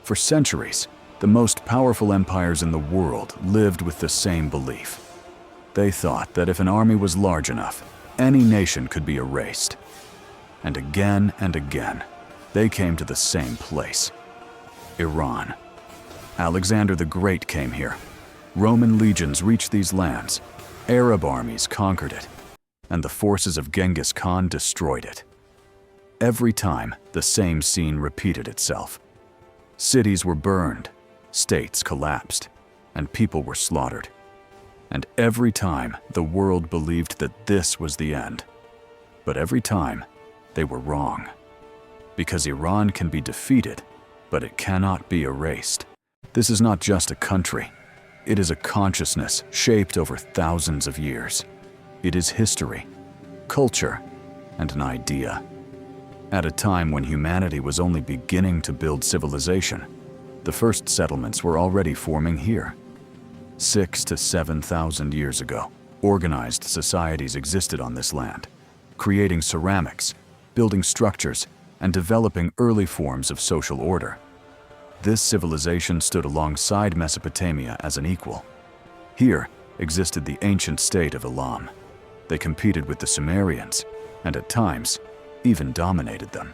For centuries, the most powerful empires in the world lived with the same belief. They thought that if an army was large enough, any nation could be erased. And again, they came to the same place: Iran. Alexander the Great came here. Roman legions reached these lands. Arab armies conquered it, and the forces of Genghis Khan destroyed it. Every time, the same scene repeated itself. Cities were burned, states collapsed, and people were slaughtered. And every time, the world believed that this was the end. But every time, they were wrong. Because Iran can be defeated, but it cannot be erased. This is not just a country. It is a consciousness shaped over thousands of years. It is history, culture, and an idea. At a time when humanity was only beginning to build civilization, the first settlements were already forming here. 6,000 to 7,000 years ago, organized societies existed on this land, creating ceramics, building structures, and developing early forms of social order. This civilization stood alongside Mesopotamia as an equal. Here existed the ancient state of Elam. They competed with the Sumerians, and at times, even dominated them.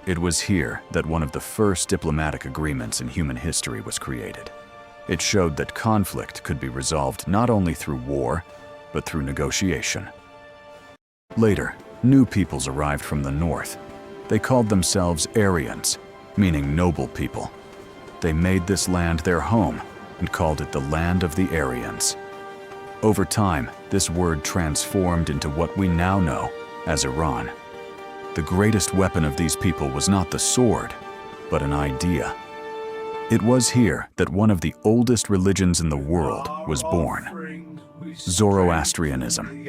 It was here that one of the first diplomatic agreements in human history was created. It showed that conflict could be resolved not only through war, but through negotiation. Later, new peoples arrived from the north. They called themselves Aryans, meaning noble people. They made this land their home and called it the land of the Aryans. Over time, this word transformed into what we now know as Iran. The greatest weapon of these people was not the sword, but an idea. It was here that one of the oldest religions in the world was born: Zoroastrianism.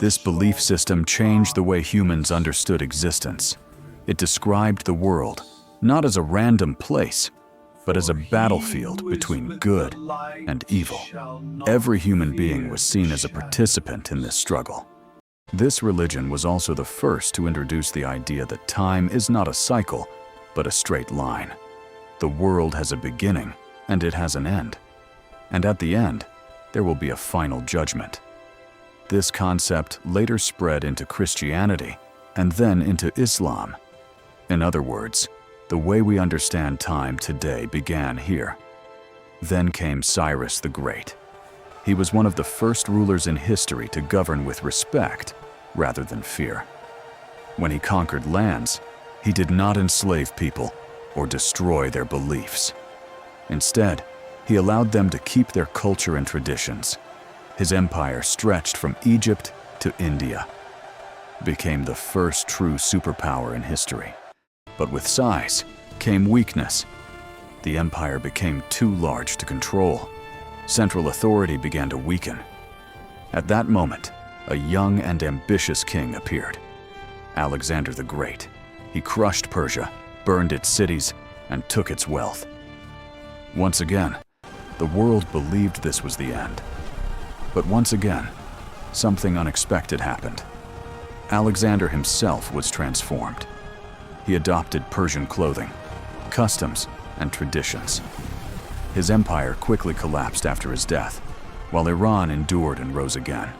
This belief system changed the way humans understood existence. It described the world not as a random place, but as a battlefield between good and evil. Every human being was seen as a participant in this struggle. This religion was also the first to introduce the idea that time is not a cycle, but a straight line. The world has a beginning, and it has an end. And at the end, there will be a final judgment. This concept later spread into Christianity, and then into Islam. In other words, the way we understand time today began here. Then came Cyrus the Great. He was one of the first rulers in history to govern with respect rather than fear. When he conquered lands, he did not enslave people or destroy their beliefs. Instead, he allowed them to keep their culture and traditions. His empire stretched from Egypt to India, became the first true superpower in history. But with size came weakness. The empire became too large to control. Central authority began to weaken. At that moment, a young and ambitious king appeared: Alexander the Great. He crushed Persia, burned its cities, and took its wealth. Once again, the world believed this was the end. But once again, something unexpected happened. Alexander himself was transformed. He adopted Persian clothing, customs, and traditions. His empire quickly collapsed after his death, while Iran endured and rose again.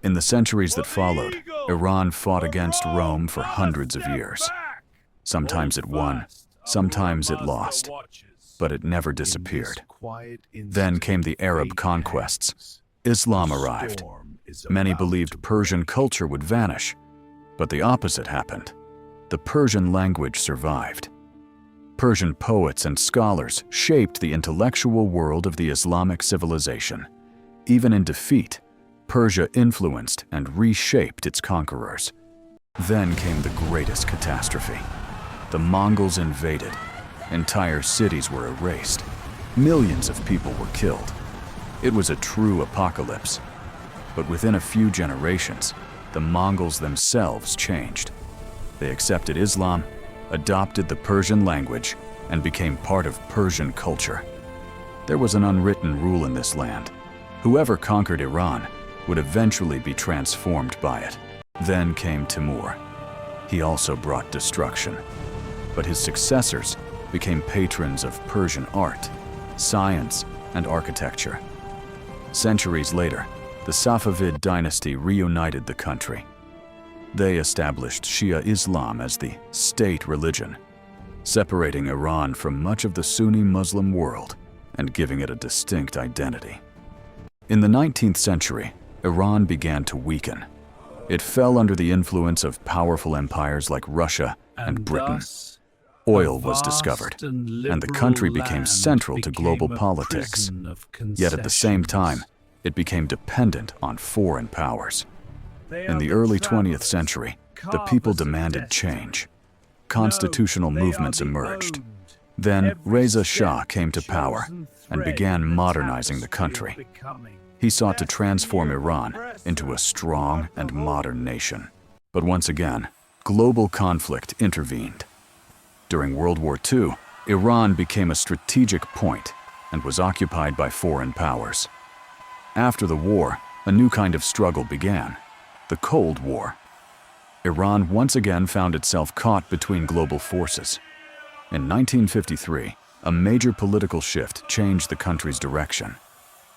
In the centuries that followed, Iran fought against Rome for hundreds of years. Sometimes it won, sometimes it lost, but it never disappeared. Then came the Arab conquests. Islam arrived. Many believed Persian culture would vanish, but the opposite happened. The Persian language survived. Persian poets and scholars shaped the intellectual world of the Islamic civilization. Even in defeat, Persia influenced and reshaped its conquerors. Then came the greatest catastrophe. The Mongols invaded. Entire cities were erased. Millions of people were killed. It was a true apocalypse. But within a few generations, the Mongols themselves changed. They accepted Islam, adopted the Persian language, and became part of Persian culture. There was an unwritten rule in this land. Whoever conquered Iran would eventually be transformed by it. Then came Timur. He also brought destruction. but his successors became patrons of Persian art, science, and architecture. Centuries later, the Safavid dynasty reunited the country. They established Shia Islam as the state religion, separating Iran from much of the Sunni Muslim world and giving it a distinct identity. In the 19th century, Iran began to weaken. It fell under the influence of powerful empires like Russia and Britain. Oil was discovered, and the country became central to global politics. Yet at the same time, it became dependent on foreign powers. In the early 20th century, the people demanded change. Constitutional movements emerged. Then Reza Shah came to power and began modernizing the country. He sought to transform Iran into a strong and modern nation. But once again, global conflict intervened. During World War II, Iran became a strategic point and was occupied by foreign powers. After the war, a new kind of struggle began, the Cold War. Iran once again found itself caught between global forces. In 1953, a major political shift changed the country's direction.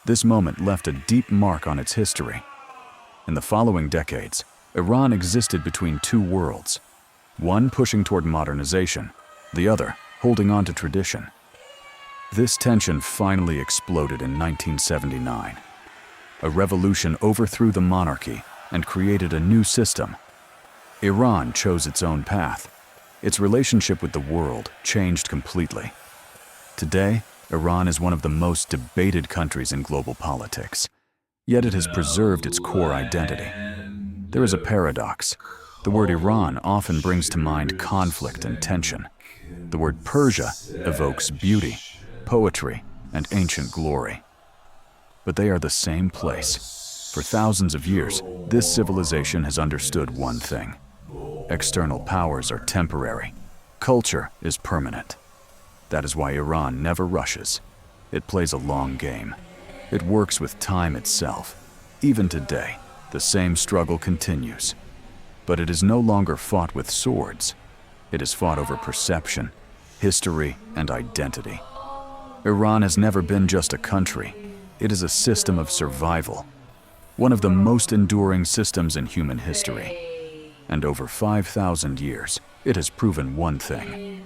This moment left a deep mark on its history. In the following decades, Iran existed between two worlds, one pushing toward modernization, the other holding on to tradition. This tension finally exploded in 1979. A revolution overthrew the monarchy and created a new system. Iran chose its own path. Its relationship with the world changed completely. Today, Iran is one of the most debated countries in global politics, yet it has preserved its core identity. There is a paradox. The word Iran often brings to mind conflict and tension. The word Persia evokes beauty, poetry, and ancient glory. But they are the same place. For thousands of years, this civilization has understood one thing. External powers are temporary. Culture is permanent. That is why Iran never rushes. It plays a long game. It works with time itself. Even today, the same struggle continues. But it is no longer fought with swords. It is fought over perception, history, and identity. Iran has never been just a country. It is a system of survival, one of the most enduring systems in human history. And over 5,000 years, it has proven one thing.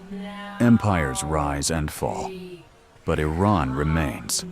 Empires rise and fall, but Iran remains.